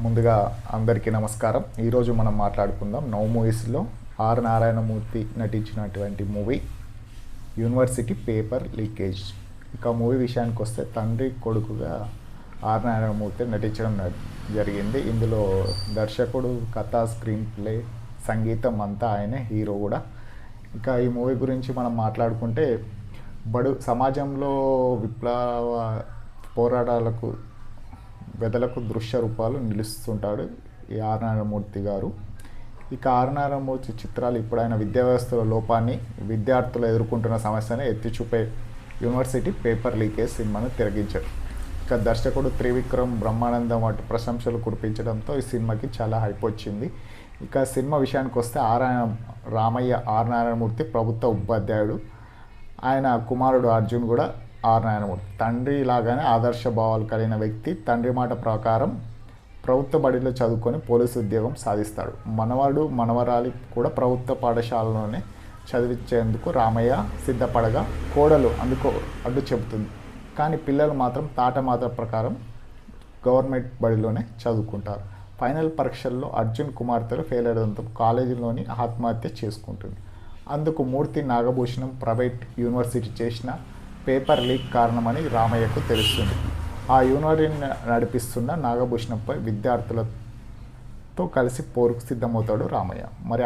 ముందుగా అందరికీ నమస్కారం. ఈరోజు మనం మాట్లాడుకుందాం నవ్ మూవీస్లో ఆర్ నారాయణమూర్తి నటించినటువంటి మూవీ యూనివర్సిటీ పేపర్ లీకేజ్. ఇక మూవీ విషయానికి వస్తే తండ్రి కొడుకుగా ఆర్ నారాయణమూర్తి నటించడం జరిగింది. ఇందులో దర్శకుడు, కథ, స్క్రీన్ ప్లే, సంగీతం అంతా ఆయనే, హీరో కూడా. ఇక ఈ మూవీ గురించి మనం మాట్లాడుకుంటే సమాజంలో విప్లవ పోరాటాలకు వెదలకు దృశ్య రూపాలు నిలుస్తుంటాడు ఈ ఆర్ నారాయణమూర్తి గారు. ఇక ఆర్ నారాయణమూర్తి చిత్రాలు ఇప్పుడైన విద్యా వ్యవస్థల లోపాన్ని, విద్యార్థులు ఎదుర్కొంటున్న సమస్యని ఎత్తిచూపే యూనివర్సిటీ పేపర్ లీకేజ్ సినిమాను తిరగించారు. ఇక దర్శకుడు త్రివిక్రమ్ బ్రహ్మానందం వాటి ప్రశంసలు కురిపించడంతో ఈ సినిమాకి చాలా హైప్ వచ్చింది. ఇక సినిమా విషయానికి వస్తే రామయ్య ఆర్ నారాయణమూర్తి ప్రభుత్వ ఉపాధ్యాయుడు. ఆయన కుమారుడు అర్జున్ కూడా ఆర్ నారాయణమూర్తి తండ్రి లాగానే ఆదర్శ భావాలు కలిగిన వ్యక్తి. తండ్రి మాట ప్రకారం ప్రభుత్వ బడిలో చదువుకొని పోలీసు ఉద్యోగం సాధిస్తాడు. మనవడు మనవరాలి కూడా ప్రభుత్వ పాఠశాలలోనే చదివించేందుకు రామయ్య సిద్ధపడగా కోడలు అందుకు అడ్డు చెబుతుంది. కానీ పిల్లలు మాత్రం తాటమాత ప్రకారం గవర్నమెంట్ బడిలోనే చదువుకుంటారు. ఫైనల్ పరీక్షల్లో అర్జున్ కుమార్తెలు ఫెయిల్ అవడంతో కాలేజీలోని ఆత్మహత్య చేసుకుంటుంది. అందుకు మూర్తి నాగభూషణం ప్రైవేట్ యూనివర్సిటీ చేసిన పేపర్ లీక్ కారణమని రామయ్యకు తెలుస్తుంది. ఆ యూనివర్సిటీని నడిపిస్తున్న నాగభూషణంపై విద్యార్థులతో కలిసి పోరుకు సిద్ధమవుతాడు రామయ్య. మరి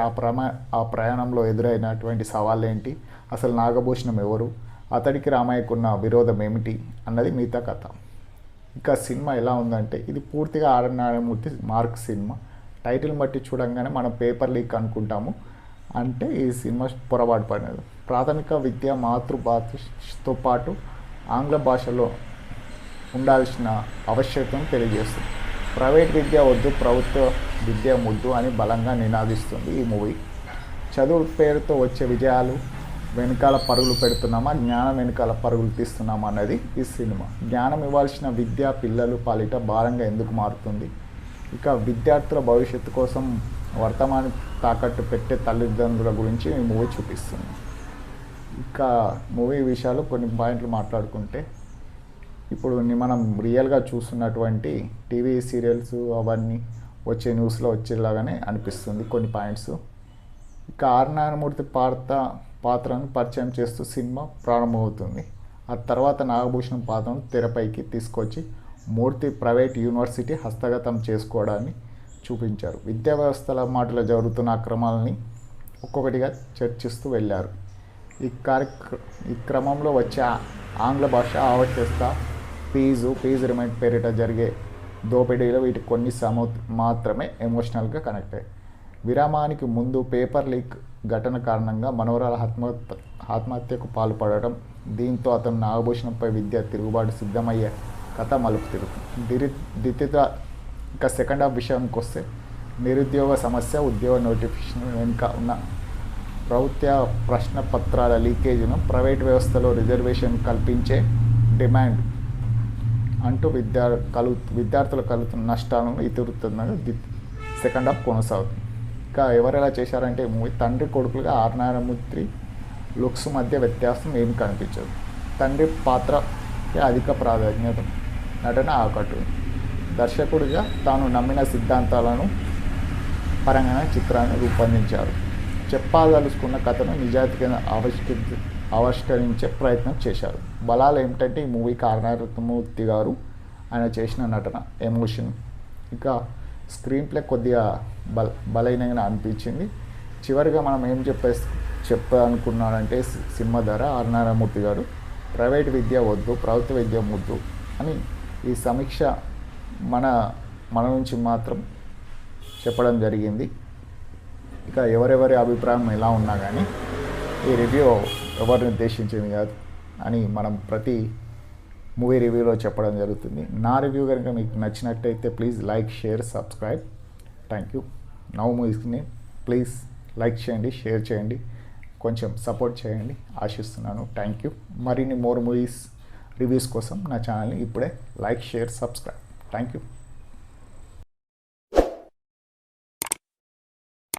ఆ ప్రయాణంలో ఎదురైనటువంటి సవాళ్ళు ఏంటి, అసలు నాగభూషణం ఎవరు, అతడికి రామయ్యకున్న విరోధం ఏమిటి అన్నది మిగతా కథ. ఇక సినిమా ఎలా ఉందంటే, ఇది పూర్తిగా are Narayanamurthy mark cinema. Title బట్టి చూడంగానే మనం పేపర్ లీక్ అనుకుంటాము, అంటే ఈ సినిమా పొరపాటు పడినది. ప్రాథమిక విద్య మాతృభాషతో పాటు ఆంగ్ల భాషలో ఉండాల్సిన ఆవశ్యకతను తెలియజేస్తుంది. ప్రైవేట్ విద్య వద్దు, ప్రభుత్వ విద్య ముద్దు అని బలంగా నినాదిస్తుంది ఈ మూవీ. చదువు పేరుతో వచ్చే విజయాలు వెనకాల పరుగులు పెడుతున్నామా, జ్ఞానం వెనకాల పరుగులు తీస్తున్నామా అన్నది ఈ సినిమా. జ్ఞానం ఇవ్వాల్సిన విద్య పిల్లలు పాలిట భారంగా ఎందుకు మారుతుంది? ఇక విద్యార్థుల భవిష్యత్తు కోసం వర్తమానం తాకట్టు పెట్టే తల్లిదండ్రుల గురించి ఈ మూవీ చూపిస్తుంది. ఇక మూవీ విషయాలు కొన్ని పాయింట్లు మాట్లాడుకుంటే, ఇప్పుడు మనం రియల్గా చూస్తున్నటువంటి టీవీ సీరియల్స్ అవన్నీ వచ్చే న్యూస్లో వచ్చేలాగానే అనిపిస్తుంది కొన్ని పాయింట్స్. ఇక ఆర్ నారాయణమూర్తి పాత్రను పరిచయం చేస్తూ సినిమా ప్రారంభమవుతుంది. ఆ తర్వాత నాగభూషణం పాత్రను తెరపైకి తీసుకొచ్చి మూర్తి ప్రైవేట్ యూనివర్సిటీ హస్తగతం చేసుకోవడాన్ని చూపించారు. విద్యా వ్యవస్థల మాటలో జరుగుతున్న అక్రమాలని ఒక్కొక్కటిగా చర్చిస్తూ వెళ్ళారు. ఈ క్రమంలో వచ్చే ఆంగ్ల భాష ఆవశ్యకత, ఫీజు రిమైండ్ పేరిట జరిగే దోపిడీలో వీటి కొన్ని మాత్రమే ఎమోషనల్గా కనెక్ట్ అయ్యాయి. విరామానికి ముందు పేపర్ లీక్ ఘటన కారణంగా మనవరాల ఆత్మహత్యకు పాల్పడడం, దీంతో అతను నాగభూషణంపై విద్య తిరుగుబాటు సిద్ధమయ్యే కథ మలుపు తిరుగుతుంది. ఇక సెకండ్ హాఫ్ విషయానికి వస్తే, నిరుద్యోగ సమస్య, ఉద్యోగ నోటిఫికేషన్ వెనుక ఉన్న ప్రభుత్వ ప్రశ్న పత్రాల లీకేజీను, ప్రైవేట్ వ్యవస్థలో రిజర్వేషన్ కల్పించే డిమాండ్ అంటూ విద్యార్థులు కలుగుతున్న నష్టాలను ఇతివృత్తంగా సెకండ్ హాఫ్ కొనసాగుతుంది. ఇక ఎవరెలా చేశారంటే, మూవీ తండ్రి కొడుకులుగా ఆర్ నారాయణమూర్తి లుక్స్ మధ్య వ్యత్యాసం ఏమి కనిపించదు. తండ్రి పాత్రకి అధిక ప్రాధాన్యత, నటన ఆకట్టుంది. దర్శకుడిగా తాను నమ్మిన సిద్ధాంతాలను పరంగా చిత్రాన్ని రూపొందించారు. చెప్పదలుచుకున్న కథను నిజాయితీగా ఆవిష్కరించే ప్రయత్నం చేశారు. బలాలు ఏమిటంటే, ఈ మూవీకి ఆర్ నారాయణమూర్తి గారు ఆయన చేసిన నటన, ఎమోషన్, ఇక స్క్రీన్ ప్లే కొద్దిగా బలహీనంగా అనిపించింది. చివరిగా మనం ఏం చెప్పాలనుకున్నానంటే, సినిమా ద్వారా ఆర్ నారాయణమూర్తి గారు ప్రైవేట్ విద్య వద్దు, ప్రభుత్వ విద్య ముద్దు అని ఈ సమీక్ష మన నుంచి మాత్రం చెప్పడం జరిగింది. ఇక ఎవరెవరి అభిప్రాయం ఎలా ఉన్నా కానీ ఈ రివ్యూ ఎవరిని ఉద్దేశించింది కాదు అని మనం ప్రతి మూవీ రివ్యూలో చెప్పడం జరుగుతుంది. నా రివ్యూ కనుక మీకు నచ్చినట్టయితే please like, share, subscribe. Thank you. నవ్ మూవీస్ని ప్లీజ్ లైక్ చేయండి, షేర్ చేయండి, కొంచెం సపోర్ట్ చేయండి ఆశిస్తున్నాను. థ్యాంక్ యూ. మరిన్ని మోర్ మూవీస్ రివ్యూస్ కోసం నా ఛానల్ని ఇప్పుడే like, share, subscribe. Thank you.